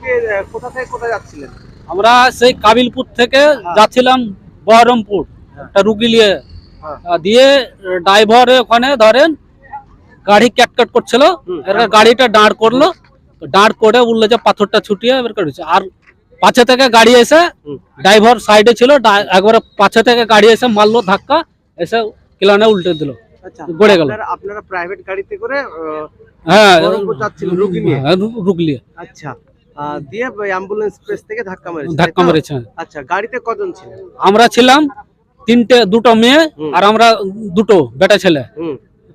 আজকে কোথা থেকে কোথায় যাচ্ছিলেন? আমরা সেই কাবিলপুর থেকে যাচ্ছিলাম বহরমপুর, একটা রুগী নিয়ে। দিয়ে ড্রাইভারে ওখানে ধরেন গাড়ি ক্যাটকাট করছিল, গাড়িটা দাঁড় করলো, দাঁড় করে বললো যে পাথরটা ছুটিয়ে বের করেছে। আর পাছে থেকে গাড়ি এসে, ড্রাইভার সাইডে ছিল, একবারে পাছে থেকে গাড়ি এসে মারলো ধাক্কা, এসে কিলানে উল্টে দিল, গড়ে গেল। আপনারা প্রাইভেট গাড়িতে করে হ্যাঁ বহরমপুর যাচ্ছিলেন রুগী নিয়ে? রুগী নিয়ে। আচ্ছা, দিয়ে অ্যাম্বুলেন্স প্রেস থেকে ধাক্কা মেরেছে। আচ্ছা, গাড়িতে কজন ছিলেন? আমরা ছিলাম দুটো মেয়ে আর আমরা দুটো বেটা ছেলে,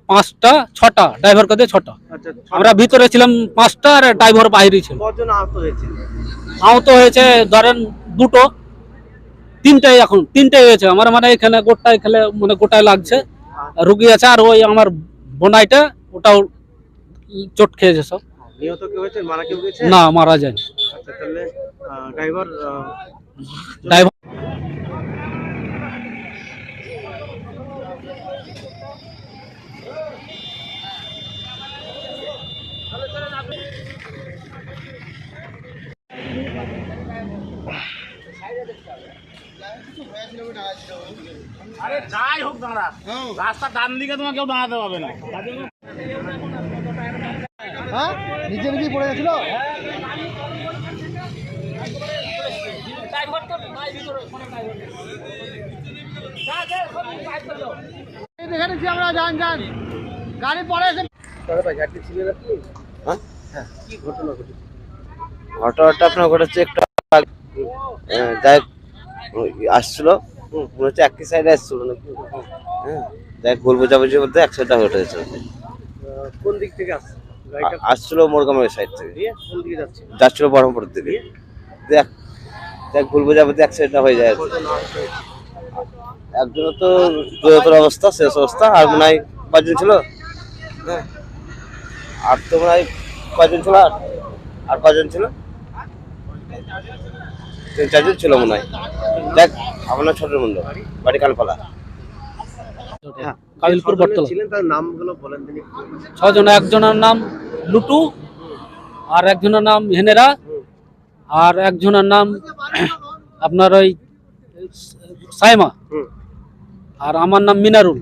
5টা 6টা, ড্রাইভার কে দিয়ে 6টা। আমরা ভিতরে ছিলাম 5টা আর ড্রাইভার বাইরে ছিল। কজন আহত হয়েছে? আহত হয়েছে ধরেন দুটো, তিনটাই হয়েছে আমার, মানে এখানে গোটায় খেলে মানে গোটায় লাগছে, রুগী আছে। আর ওই আমার বোনাইটা ওটাও চোট খেয়েছে সব। নিহত কেউ হয়েছে? মারা কেউ গেছে? না, মারা যায়নি। আচ্ছা, তাহলে ড্রাইভার আরে যাই হোক দাঁড়া, রাস্তার ডান দিকে তোমার কেউ দাঁড়াতে পারবে না। হ্যাঁ, নিচে নিচেই পড়ে গেছিল। আমরা যান গাড়ি পরে এসে কি ঘটনা ঘটেছে? ঘটনাটা আপনার ঘটেছে একটা যাই আসছিল, মনে হচ্ছে একই সাইডে আসছিল নাকি, হ্যাঁ যাই ভুল বোঝাবুঝির মধ্যে এক সাইডটা ঘটেছে। কোন দিক থেকে আসছে? আসছিল মোরগামের সাইড থেকে, কোন দিকে যাচ্ছে? যাচ্ছিল বহরমপুরের দিকে। দেখ ভুল বোঝাবুঝি এক সাইডটা হয়ে যায়। একজন তো গুরুতর অবস্থা, শেষ অবস্থা। আর মনে হয় কয়জন ছিল, আর তো মনে হয় কয়জন ছিল, আর কয়জন ছিল, 3-4 জন ছিল মনে হয়। দেখ আপনার ছোট মন্ডল, বাড়ি কালপালা, কাবিলপুর বটতলা। ছিলেন, তার নামগুলো বলেন তিনি। 6 জন। একজনের নাম লুটু, আর একজনের নাম হেনেরা, আর একজনের নাম আপনার ওই সাইমা, আর আমার নাম মিনারুল।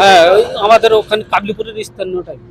হ্যাঁ, ওই আমাদের ওখানে কাবলিপুরের স্থানীয় টাইপ।